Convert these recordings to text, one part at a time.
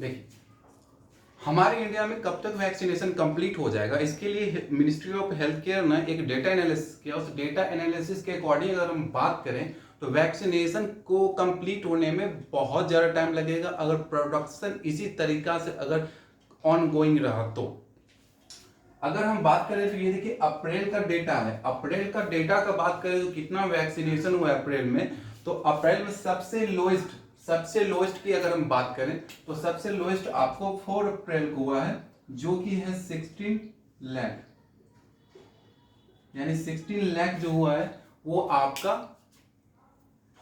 देखिए, हमारे इंडिया में कब तक वैक्सीनेशन कंप्लीट हो जाएगा, इसके लिए मिनिस्ट्री ऑफ हेल्थ केयर ने एक डेटा एनालिसिस किया। उस डेटा एनालिसिस के अकॉर्डिंग अगर हम बात करें तो वैक्सीनेशन को कंप्लीट होने में बहुत ज़्यादा टाइम लगेगा, अगर प्रोडक्शन इसी तरीका से अगर ऑन गोइंग रहा तो। अगर हम बात करें तो ये देखिए अप्रैल का डेटा है, अप्रैल का डेटा का बात करें तो कितना वैक्सीनेशन हुआ है अप्रैल में, तो अप्रैल में सबसे लोएस्ट की अगर हम बात करें तो सबसे लोएस्ट आपको 4 अप्रैल को हुआ है, जो कि है 16 लाख, यानी 16 लाख जो हुआ है वो आपका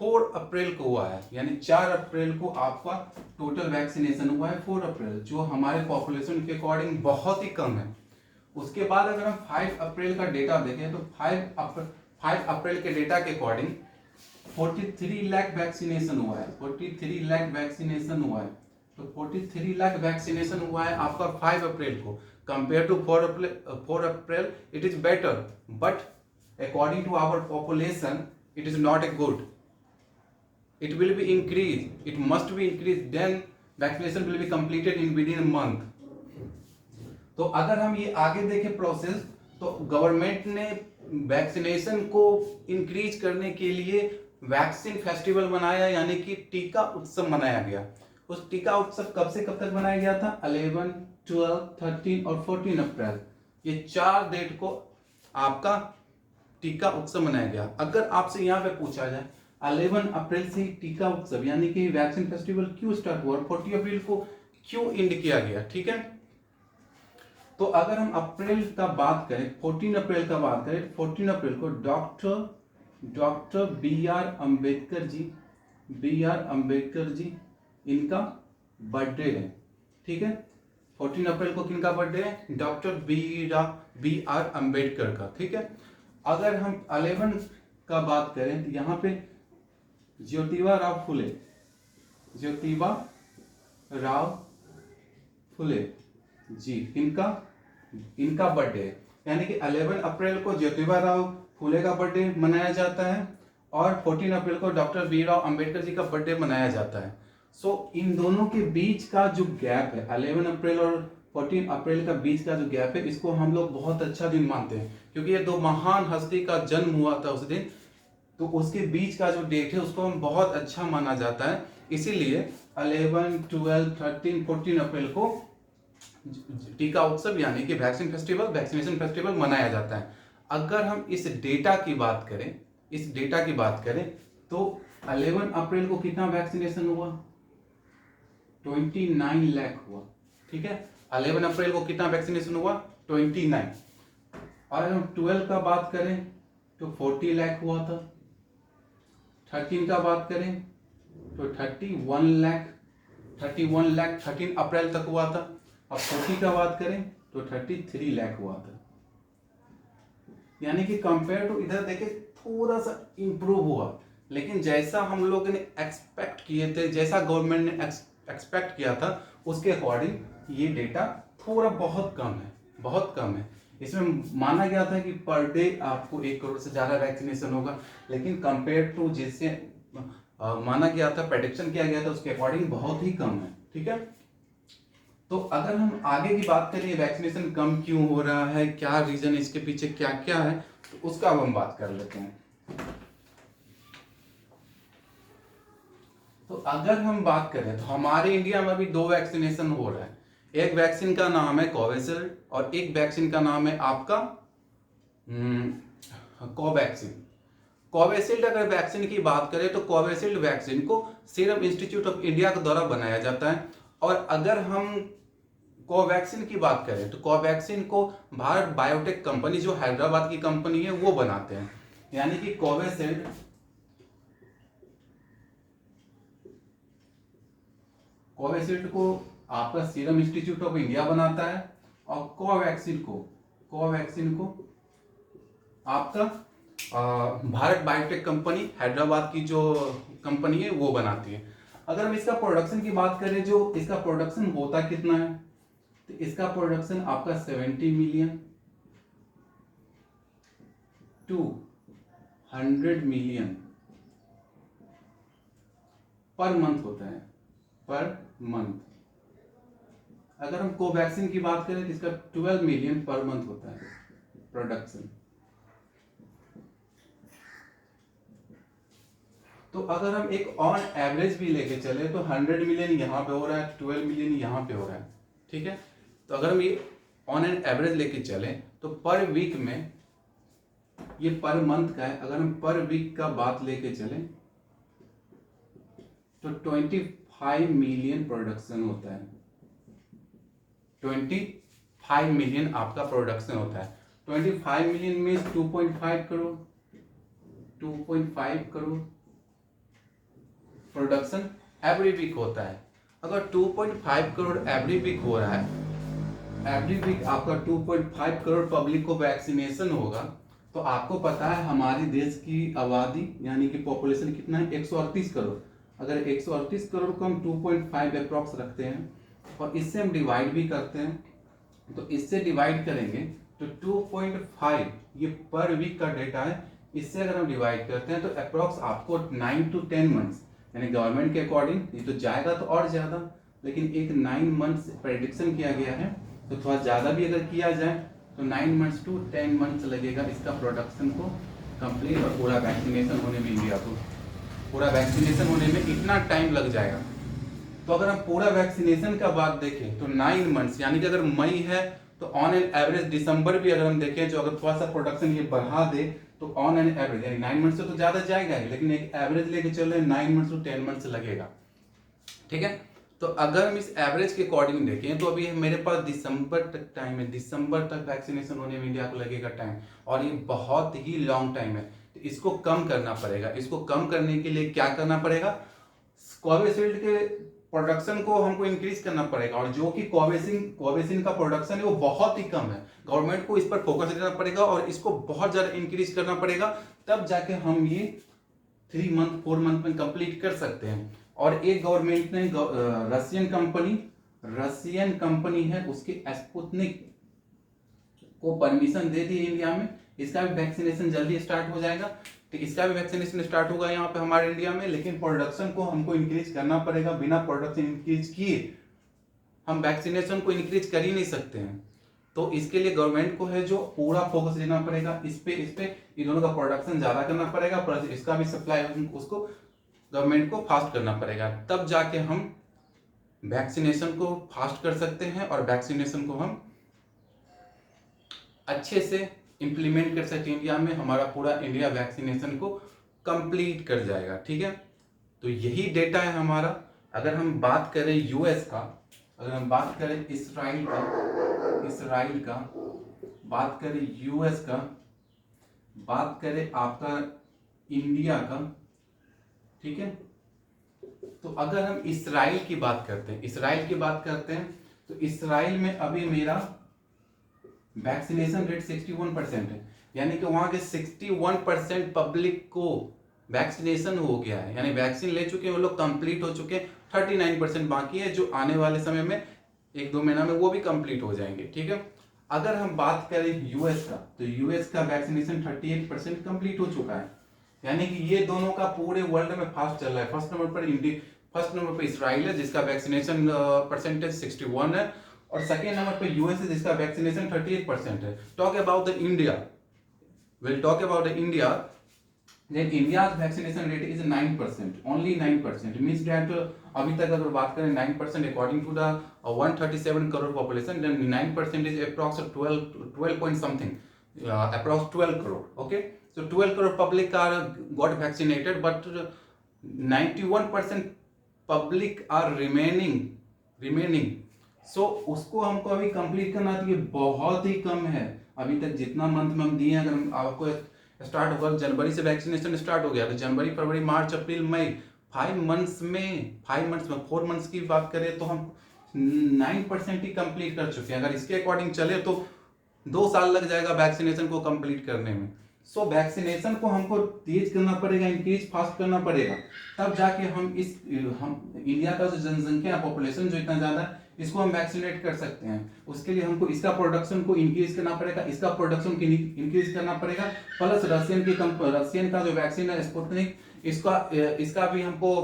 4 अप्रैल को हुआ है, यानी 4 अप्रैल को आपका टोटल वैक्सीनेशन हुआ है 4 अप्रैल, जो हमारे पॉपुलेशन के अकॉर्डिंग बहुत ही कम है। उसके बाद अगर हम 5 अप्रैल का डेटा देखें तो 5 अप्रैल के डेटा के अकॉर्डिंग 43 लाख वैक्सीनेशन हुआ है, 43 लाख वैक्सीनेशन हुआ है। तो 43 लाख वैक्सीनेशन हुआ है आपका 5 अप्रैल को, compare to 4 April it is better, but according to our population it is not a good. It will be increased, it must be increased, then vaccination will be completed in within a month. तो अगर हम ये आगे देखें process, तो government ने vaccination को increase करने के लिए वैक्सीन फेस्टिवल मनाया, यानी कि टीका उत्सव मनाया गया। उस टीका उत्सव कब से कब तक मनाया गया था? 11, 12, 13 और 14 अप्रैल, ये 4 डेट को आपका टीका उत्सव मनाया गया। अगर आपसे यहाँ पे पूछा जाए 11 अप्रैल से टीका उत्सव यानी कि वैक्सीन फेस्टिवल क्यों स्टार्ट हुआ और 40 अप्रैल को क्यों एंड किया गया, ठीक है। तो अगर हम अप्रैल का बात करें, 14 अप्रैल का बात करें, 14 अप्रैल को doctor B are Ambedkar ji इनका बर्थडे है, ठीक है। 14 अप्रैल को किनका बर्थडे है? डॉक्टर बी आर अम्बेडकर का, ठीक है। अगर हम 11 का बात करें तो यहाँ पे ज्योतिबा राव फुले जी इनका बर्थडे है, यानी कि 11 अप्रैल को ज्योतिबा राव फुले का बर्थडे मनाया जाता है और 14 अप्रैल को डॉक्टर बी राव अंबेडकर जी का बर्थडे मनाया जाता है। सो इन दोनों के बीच का जो गैप है, 11 अप्रैल और 14 अप्रैल का बीच का जो गैप है, इसको हम लोग बहुत अच्छा दिन मानते हैं, क्योंकि ये 2 महान हस्ती का जन्म हुआ था उस दिन, तो उसके बीच का जो डेट है उसको हम बहुत अच्छा माना जाता है। इसीलिए 11, 12, 13, 14 अप्रैल को टीका उत्सव यानी कि वैक्सीनेशन फेस्टिवल मनाया जाता है। अगर हम इस डेटा की बात करें तो 11 अप्रैल को कितना वैक्सीनेशन हुआ? 29 लाख हुआ, ठीक है। 11 अप्रैल को कितना वैक्सीनेशन हुआ? 29। और अगर हम 12 का बात करें तो 40 लाख हुआ था। 13 का बात करें तो 31 लाख 13 अप्रैल तक हुआ था। अब 40 का बात करें तो 33 लाख हुआ था, यानी कि कंपेयर टू इधर देखें थोड़ा सा इंप्रूव हुआ, लेकिन जैसा हम लोगों ने एक्सपेक्ट किए थे, जैसा गवर्नमेंट ने एक्सपेक्ट किया था, उसके अकॉर्डिंग ये डेटा थोड़ा बहुत कम है। इसमें माना गया था कि पर डे आपको 1 करोड़ से ज़्यादा वैक्सीनेशन होगा, लेकिन कंपेयर टू जिससे माना गया था, प्रेडिक्शन किया गया था, उसके अकॉर्डिंग बहुत ही कम है, ठीक है। तो अगर हम आगे की बात करें वैक्सीनेशन कम क्यों हो रहा है, क्या रीजन इसके पीछे क्या क्या है, तो उसका अब हम बात कर लेते हैं। तो अगर हम बात करें तो हमारे इंडिया में अभी 2 वैक्सीनेशन हो रहा है। एक वैक्सीन का नाम है कोविशील्ड और एक वैक्सीन का नाम है आपका कोवैक्सीन। कोविशील्ड अगर वैक्सीन की बात करें तो कोविशील्ड वैक्सीन को सीरम इंस्टीट्यूट ऑफ इंडिया के द्वारा बनाया जाता है, और अगर हम कोवैक्सीन की बात करें तो कोवैक्सीन को भारत बायोटेक कंपनी, जो हैदराबाद की कंपनी है, वो बनाते हैं। यानी कि कोविशील्ड को आपका सीरम इंस्टीट्यूट ऑफ इंडिया बनाता है और कोवैक्सीन को आपका भारत बायोटेक कंपनी, हैदराबाद की जो कंपनी है, वो बनाती है। अगर हम इसका प्रोडक्शन की बात करें, जो इसका प्रोडक्शन होता कितना है, तो इसका प्रोडक्शन आपका 70 million to 100 million per month होता है, पर मंथ। अगर हम कोवैक्सीन की बात करें तो इसका 12 मिलियन पर मंथ होता है प्रोडक्शन। तो अगर हम एक ऑन एवरेज भी लेके चले तो 100 मिलियन यहाँ पे हो रहा है, 12 मिलियन यहाँ पे हो रहा है, ठीक है। तो अगर हम ये ऑन एन एवरेज लेके चले तो पर वीक में, ये पर मंथ का है, अगर हम पर वीक का बात लेके चले तो 25 मिलियन प्रोडक्शन होता है। 25 मिलियन आपका प्रोडक्शन होता है। 25 million means 2.5 crore, 2.5 crore production every week होता है। अगर 2.5 करोड़ एवरी वीक हो रहा है, एवरी वीक आपका 2.5 करोड़ पब्लिक को वैक्सीनेशन होगा, तो आपको पता है हमारे देश की आबादी यानी कि पॉपुलेशन कितना है, 138 करोड़। अगर 138 करोड़ को हम 2.5 अप्रॉक्स रखते हैं और इससे हम डिवाइड भी करते हैं, तो इससे डिवाइड करेंगे तो 2.5 ये पर वीक का डेटा है, इससे अगर हम डिवाइड करते हैं तो अप्रॉक्स आपको 9 to 10 मंथ्स, यानी गवर्नमेंट के अकॉर्डिंग ये तो जाएगा तो और ज़्यादा, लेकिन एक 9 मंथ्स प्रेडिक्शन किया गया है, तो थोड़ा ज़्यादा भी अगर किया जाए तो 9 मंथ्स to 10 मंथ्स लगेगा इसका प्रोडक्शन को कंप्लीट, और पूरा वैक्सीनेशन होने में, इंडिया को पूरा वैक्सीनेशन होने में इतना टाइम लग जाएगा। तो अगर हम पूरा वैक्सीनेशन का बात देखें तो 9 मंथ्स, यानी कि अगर मई है तो ऑन एन एवरेज दिसंबर भी अगर हम देखें, जो अगर थोड़ा सा प्रोडक्शन ये बढ़ा दे तो ऑन एन एवरेज, यानी 9 मंथ्स से तो ज्यादा जाएगा ही, लेकिन एक एवरेज लेके चल रहे 9 मंथ्स to 10 मंथ्स लगेगा, ठीक है। तो अगर हम इस एवरेज के अकॉर्डिंग देखें तो अभी मेरे पास दिसंबर तक टाइम है, दिसंबर तक वैक्सीनेशन होने में इंडिया को लगेगा टाइम, और ये बहुत ही लॉन्ग टाइम है। तो इसको कम करना पड़ेगा। इसको कम करने के लिए क्या करना पड़ेगा, कोविशील्ड के प्रोडक्शन को हमको इंक्रीज करना पड़ेगा, और जो कि कोवैक्सीन का प्रोडक्शन है वो बहुत ही कम है। गवर्नमेंट को इस पर फोकस देना पड़ेगा और इसको बहुत ज्यादा इंक्रीज करना पड़ेगा, तब जाके हम ये 3 मंथ 4 मंथ में कंप्लीट कर सकते हैं। और एक गवर्नमेंट ने रशियन कंपनी है उसकी स्पुतनिक को परमिशन दे दी इंडिया में, इसका भी वैक्सीनेशन जल्दी स्टार्ट हो जाएगा। तो इसका भी वैक्सीनेशन स्टार्ट होगा यहाँ पे हमारे इंडिया में, लेकिन प्रोडक्शन को हमको इंक्रीज करना पड़ेगा। बिना प्रोडक्शन इंक्रीज किए हम वैक्सीनेशन को इंक्रीज कर ही नहीं सकते हैं। तो इसके लिए गवर्नमेंट को है जो पूरा फोकस देना पड़ेगा इस पे इन दोनों का प्रोडक्शन ज्यादा करना पड़ेगा, प्लस इसका भी सप्लाई उसको गवर्नमेंट को फास्ट करना पड़ेगा, तब जाके हम वैक्सीनेशन को फास्ट कर सकते हैं और वैक्सीनेशन को हम अच्छे से इंप्लीमेंट कर सकते हैं। इंडिया में हमारा पूरा इंडिया वैक्सीनेशन को कंप्लीट कर जाएगा, ठीक है। तो यही डेटा है हमारा। अगर हम बात करें यूएस का, अगर हम बात करें इसराइल का, बात करें यूएस का, बात करें आपका इंडिया का, ठीक है। तो अगर हम इसराइल की बात करते हैं, तो इसराइल में अभी मेरा वैक्सीनेशन रेट 61% है, यानी कि वहां के 61% पब्लिक को वैक्सीनेशन हो गया है, यानी वैक्सीन ले चुके हैं वो लोग, कंप्लीट हो चुके हैं। 39% बाकी है जो आने वाले समय में 1-2 महीना में वो भी कंप्लीट हो जाएंगे, ठीक है। अगर हम बात करें यूएस का, तो यूएस का वैक्सीनेशन 38% कंप्लीट हो चुका है, यानी कि ये दोनों का पूरे वर्ल्ड में फास्ट चल रहा है। फर्स्ट नंबर पे इसराइल है जिसका वैक्सीनेशन परसेंटेज 61 है, और सेकेंड नंबर पे यूएस है जिसका वैक्सीनेशन 38% है। Talk about the India, we'll talk about the India, then India's vaccination rate is 9%, only 9%, means that अभी तक अगर बात करें 9% according to the 137 crore population, then 9% is approx 12 point something, approx 12 crore, okay. So 12 crore public are got vaccinated, but 91% public are remaining, सो उसको हमको अभी complete करना, तो ये बहुत ही कम है अभी तक जितना मंथ में हम दिए हैं। अगर हम आपको स्टार्ट होगा जनवरी से वैक्सीनेशन स्टार्ट हो गया, तो जनवरी फरवरी मार्च अप्रैल मई 4 मंथ्स की बात करें तो हम 9% ही कंप्लीट कर चुके हैं। अगर इसके अकॉर्डिंग चले तो 2 साल लग जाएगा वैक्सीनेशन को कंप्लीट करने में। सो वैक्सीनेशन को हमको तेज करना पड़ेगा, इंक्रीज फास्ट करना पड़ेगा, तब जाके हम इंडिया का जो जनसंख्या पॉपुलेशन जो इतना ज्यादा है, इसको हम वैक्सीनेट कर सकते हैं। उसके लिए हमको इसका प्रोडक्शन को इंक्रीज करना पड़ेगा, इसका प्रोडक्शन को इंक्रीज करना पड़ेगा, प्लस रशियन का जो वैक्सीन है स्पुतनिक, इसका भी हमको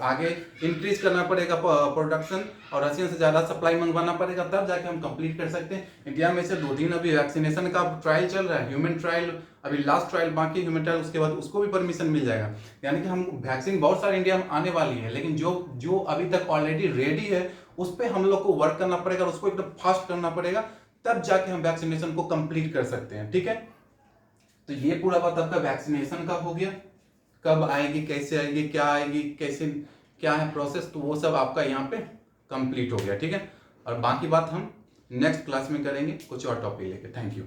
आगे इंक्रीज करना पड़ेगा प्रोडक्शन, और रशियन से ज्यादा सप्लाई मंगवाना पड़ेगा, तब जाके हम कंप्लीट कर सकते हैं। इंडिया में से 2 दिन अभी वैक्सीनेशन का ट्रायल चल रहा है, ह्यूमन ट्रायल, अभी लास्ट ट्रायल बाकी ह्यूमन ट्रायल, उसके बाद उसको भी परमिशन मिल जाएगा। यानी कि हम वैक्सीन बहुत सारे इंडिया में आने वाली है, लेकिन जो अभी तक ऑलरेडी रेडी है उस पर हम लोग को वर्क करना पड़ेगा, उसको एकदम फास्ट करना पड़ेगा, तब जाके हम वैक्सीनेशन को कंप्लीट कर सकते हैं। ठीक है, तो ये पूरा बात आपका वैक्सीनेशन का हो गया। कब आएगी, कैसे आएगी, क्या आएगी, कैसे क्या है प्रोसेस, तो वो सब आपका यहाँ पे कंप्लीट हो गया। ठीक है, और बाकी बात हम नेक्स्ट क्लास में करेंगे कुछ और टॉपिक लेके। Thank you.